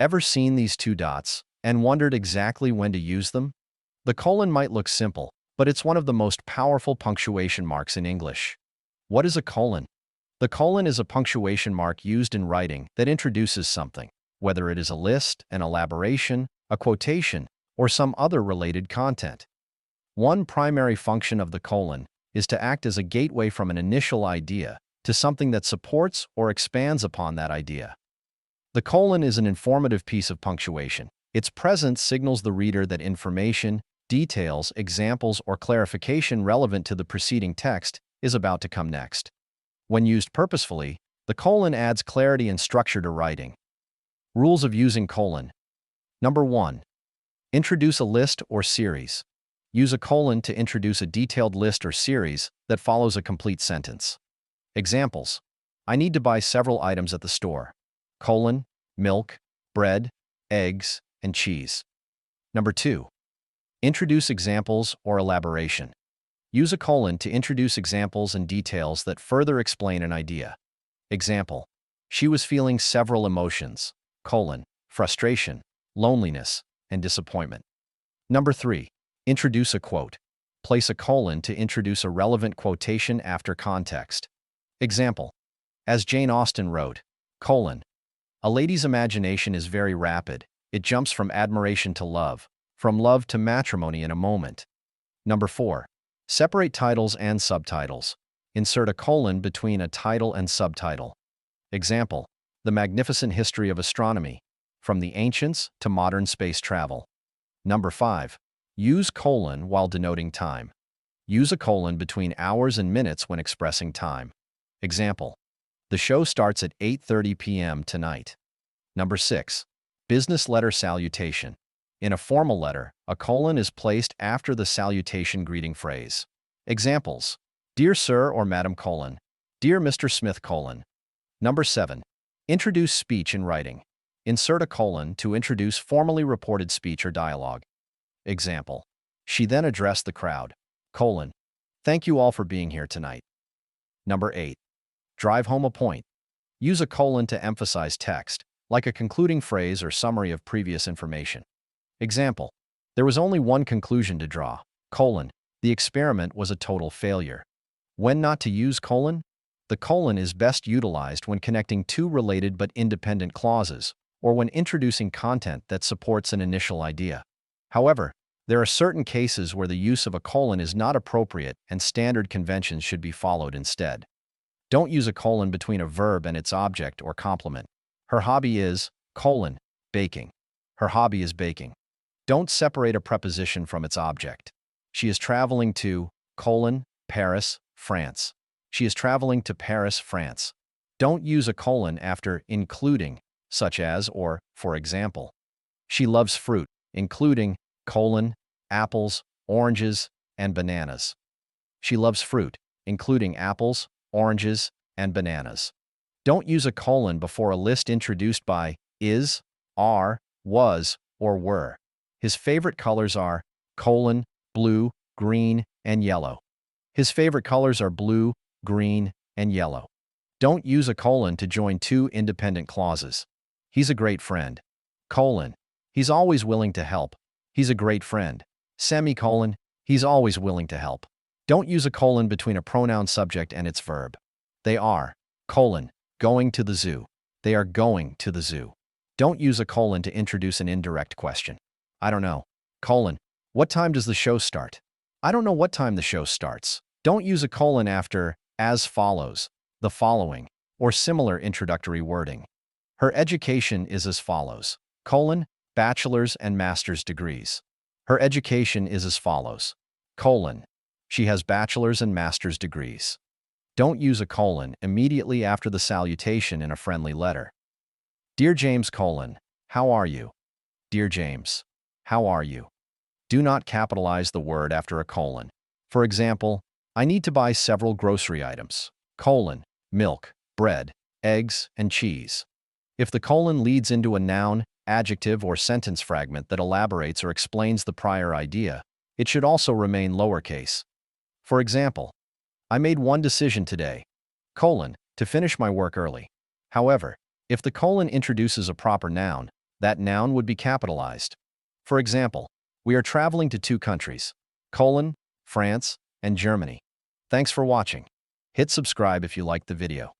Ever seen these two dots and wondered exactly when to use them? The colon might look simple, but it's one of the most powerful punctuation marks in English. What is a colon? The colon is a punctuation mark used in writing that introduces something, whether it is a list, an elaboration, a quotation, or some other related content. One primary function of the colon is to act as a gateway from an initial idea to something that supports or expands upon that idea. The colon is an informative piece of punctuation. Its presence signals the reader that information, details, examples, or clarification relevant to the preceding text is about to come next. When used purposefully, the colon adds clarity and structure to writing. Rules of using colon. Number 1. Introduce a list or series. Use a colon to introduce a detailed list or series that follows a complete sentence. Examples. I need to buy several items at the store. Colon, milk, bread, eggs, and cheese. Number 2. Introduce examples or elaboration. Use a colon to introduce examples and details that further explain an idea. Example. She was feeling several emotions, colon, frustration, loneliness, and disappointment. Number 3. Introduce a quote. Place a colon to introduce a relevant quotation after context. Example. As Jane Austen wrote, colon, a lady's imagination is very rapid. It jumps from admiration to love, from love to matrimony in a moment. Number 4. Separate titles and subtitles. Insert a colon between a title and subtitle. Example. The Magnificent History of Astronomy, from the ancients to modern space travel. Number 5. Use colon while denoting time. Use a colon between hours and minutes when expressing time. Example. The show starts at 8:30 p.m. tonight. Number 6. Business letter salutation. In a formal letter, a colon is placed after the salutation greeting phrase. Examples. Dear Sir or Madam colon. Dear Mr. Smith colon. Number 7. Introduce speech in writing. Insert a colon to introduce formally reported speech or dialogue. Example. She then addressed the crowd. Colon. Thank you all for being here tonight. Number 8. Drive home a point. Use a colon to emphasize text, like a concluding phrase or summary of previous information. Example. There was only one conclusion to draw, colon. The experiment was a total failure. When not to use colon? The colon is best utilized when connecting two related but independent clauses, or when introducing content that supports an initial idea. However, there are certain cases where the use of a colon is not appropriate and standard conventions should be followed instead. Don't use a colon between a verb and its object or complement. Her hobby is, colon, baking. Her hobby is baking. Don't separate a preposition from its object. She is traveling to, colon, Paris, France. She is traveling to Paris, France. Don't use a colon after including, such as or, for example. She loves fruit, including, colon, apples, oranges, and bananas. She loves fruit, including apples, oranges, and bananas. Don't use a colon before a list introduced by is, are, was, or were. His favorite colors are, colon, blue, green, and yellow. His favorite colors are blue, green, and yellow. Don't use a colon to join two independent clauses. He's a great friend. Colon. He's always willing to help. He's a great friend. Semicolon. He's always willing to help. Don't use a colon between a pronoun subject and its verb. They are, colon, going to the zoo. They are going to the zoo. Don't use a colon to introduce an indirect question. I don't know. Colon. What time does the show start? I don't know what time the show starts. Don't use a colon after as follows, the following, or similar introductory wording. Her education is as follows, colon, bachelor's and master's degrees. Her education is as follows, colon. She has bachelor's and master's degrees. Don't use a colon immediately after the salutation in a friendly letter. Dear James colon, how are you? Dear James, how are you? Do not capitalize the word after a colon. For example, I need to buy several grocery items, colon, milk, bread, eggs, and cheese. If the colon leads into a noun, adjective, or sentence fragment that elaborates or explains the prior idea, it should also remain lowercase. For example, I made one decision today, colon, to finish my work early. However, if the colon introduces a proper noun, that noun would be capitalized. For example, we are traveling to two countries, France and Germany. Thanks for watching. Hit subscribe if you liked the video.